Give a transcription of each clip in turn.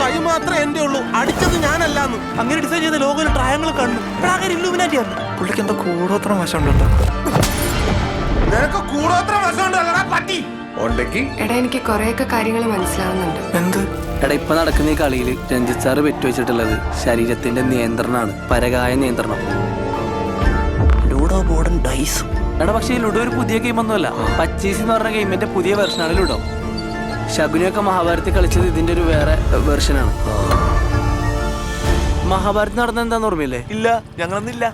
കൈ മാത്രമേ എന്റെ ഉള്ളൂ, അടിച്ചത് ഞാനല്ലാന്ന്. അങ്ങനെ ഡിസൈൻ ചെയ്ത ലോഗോയിൽ ട്രയാങ്കിൾ കണ്ടു. ഇല്ലുമിനാറ്റിയാണ്. പുള്ളിക്ക് എന്താ കൂടോത്രം വശമുണ്ടോ? നിനക്ക് കൂടോത്ര വശമുണ്ടല്ലടാ പറ്റി. എടാ എനിക്ക് കുറെയൊക്കെ കാര്യങ്ങൾ മനസ്സിലാവുന്നുണ്ട്. എന്ത്? എടാ ഇപ്പൊ നടക്കുന്ന ഈ കളിയിൽ രഞ്ജിത്ത് സാറ് പെറ്റുവെച്ചിട്ടുള്ളത് ശരീരത്തിന്റെ നിയന്ത്രണമാണ്, പരകായ നിയന്ത്രണം. ലൂഡോ ബോർഡും ഡൈസും. എടാ പക്ഷേ ഈ ലുഡോ ഒരു പുതിയ ഗെയിം ഒന്നുമല്ല. പച്ചീസ് എന്ന് പറഞ്ഞ ഗെയിമിന്റെ പുതിയ വെർഷനാണ് ലുഡോ. ശകുനിയൊക്കെ മഹാഭാരത്തിൽ കളിച്ചത് ഇതിന്റെ ഒരു വേറെ വെർഷനാണ്. മഹാഭാരത് നടന്ന എന്താന്ന് ഓർമ്മയില്ലേ? ഇല്ല, ഞങ്ങളൊന്നില്ല.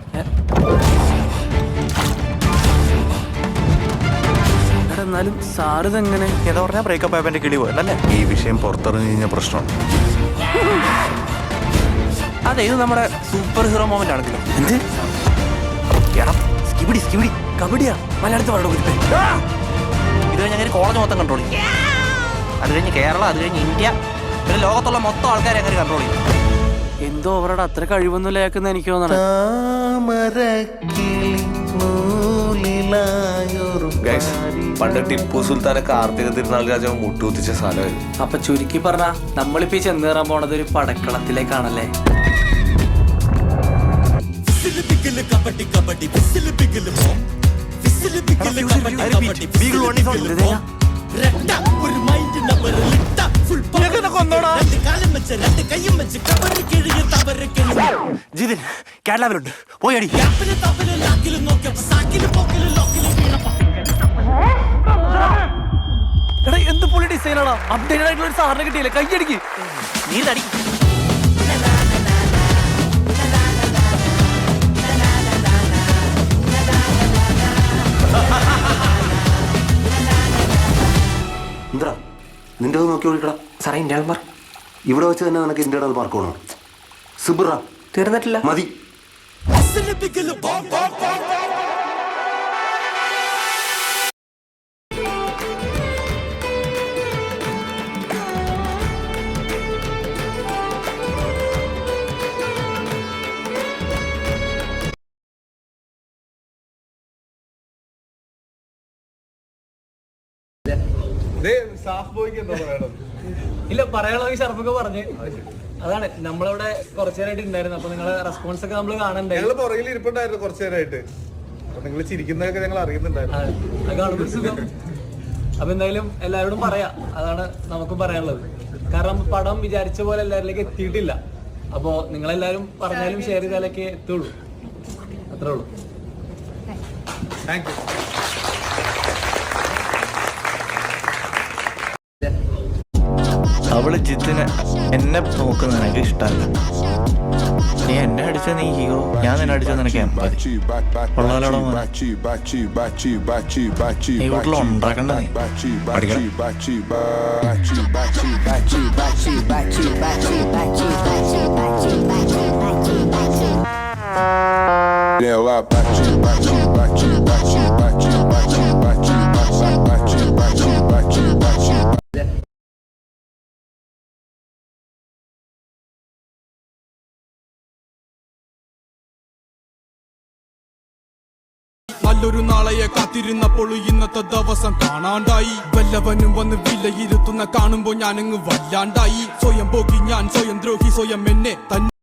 എടാ എന്നാലും സാറ് ഇതെങ്ങനെ? എന്താ പറഞ്ഞാൽ ബ്രേക്കപ്പ് ആയപ്പോ കിളി പോയല്ലേ? ഈ വിഷയം പുറത്തിറങ്ങി കഴിഞ്ഞ പ്രശ്നമാണ്. അതെ, ഇത് നമ്മുടെ സൂപ്പർ ഹീറോ മൊമെന്റ് ആണെങ്കിലും. എന്ത്? സ്കിബിടി കബഡിയാ മലയാളത്തിൽ പറഞ്ഞു കുതിപ്പേ. ഇത് കഴിഞ്ഞ് അങ്ങനെ കോളേജ് മൊത്തം കൺട്രോൾ ചെയ്യും. അത് കഴിഞ്ഞ് കേരള, അത് കഴിഞ്ഞ് ഇന്ത്യ, പിന്നെ ലോകത്തുള്ള മൊത്തം ആൾക്കാരെ അങ്ങനെ കൺട്രോൾ ചെയ്യും. എന്തോ അവരുടെ അത്ര കഴിവൊന്നുമില്ല കേൾക്കുന്ന എനിക്ക് തോന്നണം. പണ്ട് ടിപ്പു സുൽത്താനെ കാർത്തിക തിരുനാൾ രാജാവ് മുട്ടുകുത്തിച്ച സ്ഥലമായിരുന്നു. അപ്പൊ ചുരുക്കി പറഞ്ഞാ നമ്മളിപ്പോ ചെന്ന് കയറാൻ പോണത് ഒരു പടക്കളത്തിലേക്കാണല്ലേ? ജിതിൻ കേരളാവിലുണ്ട്, പോയി അടി. എടാ എന്ത് പൊളി ഡിസൈനാണോ! അപ്ഡേറ്റഡ് ആയിട്ടുള്ള ഒരു സാറിനെ കിട്ടിയില്ലേ? കൈയടിക്ക്. നീ തടി. എന്താ നിന്റെ നോക്കി ഓടിക്കടാ സാറേ ഇന്ത്യ മാർക്ക് ഇവിടെ വെച്ച് തന്നെ നിനക്ക് ഇന്ത്യയുടെ മാർക്ക് വേണം. സിബിറ തീർന്നിട്ടില്ല, മതി. ഇല്ല, പറയാനുള്ളത് ഷർഫൊക്കെ പറഞ്ഞ്. അതാണ് നമ്മളിവിടെ കുറച്ചു നേരമായിട്ട് ഉണ്ടായിരുന്നു. അപ്പൊ നിങ്ങളെ റെസ്പോൺസ് ഒക്കെ നമ്മൾ കാണണ്ടായിരുന്നു. ഞങ്ങള് പുറകിൽ ഇരിപ്പുണ്ടായിരുന്നു കുറച്ചു നേരമായിട്ട്. അപ്പൊ നിങ്ങൾ ചിരിക്കുന്നതൊക്കെ ഞങ്ങൾ അറിയുന്നുണ്ടായിരുന്നു. കാണുമ്പോൾ സുഖം. അപ്പൊ എന്തായാലും എല്ലാവരോടും പറയാം, അതാണ് നമുക്കും പറയാനുള്ളത്. കാരണം പടം വിചാരിച്ച പോലെ എല്ലാവരിലേക്ക് എത്തിയിട്ടില്ല. അപ്പോ നിങ്ങളെല്ലാരും പറഞ്ഞാലും ഷെയർ ചെയ്താലൊക്കെ എത്തുള്ളൂ. അത്രേ ഉള്ളൂ. Thank you. അവള് ജിത്തിനെ എന്നെ നോക്കുന്ന എനിക്ക് ഇഷ്ടമല്ല. നീ എന്നെ അടിച്ച നീ ഹീറോ, ഞാൻ നിന്നെ അടിച്ച നിനക്ക് എമ്പതി. കൊള്ളാലോടോ ഈ വീട്ടിൽ ഉണ്ടാക്കണ്ട. നല്ലൊരു നാളെയെ കാത്തിരുന്നപ്പോൾ ഇന്നത്തെ ദിവസം കാണാണ്ടായി. വല്ലവനും വന്ന് വിലയിരുത്തുന്ന കാണുമ്പോ ഞാനങ്ങ് വല്ലാണ്ടായി. സ്വയം പോകി ഞാൻ, സ്വയം ദ്രോഹി, സ്വയം എന്നെ തന്നെ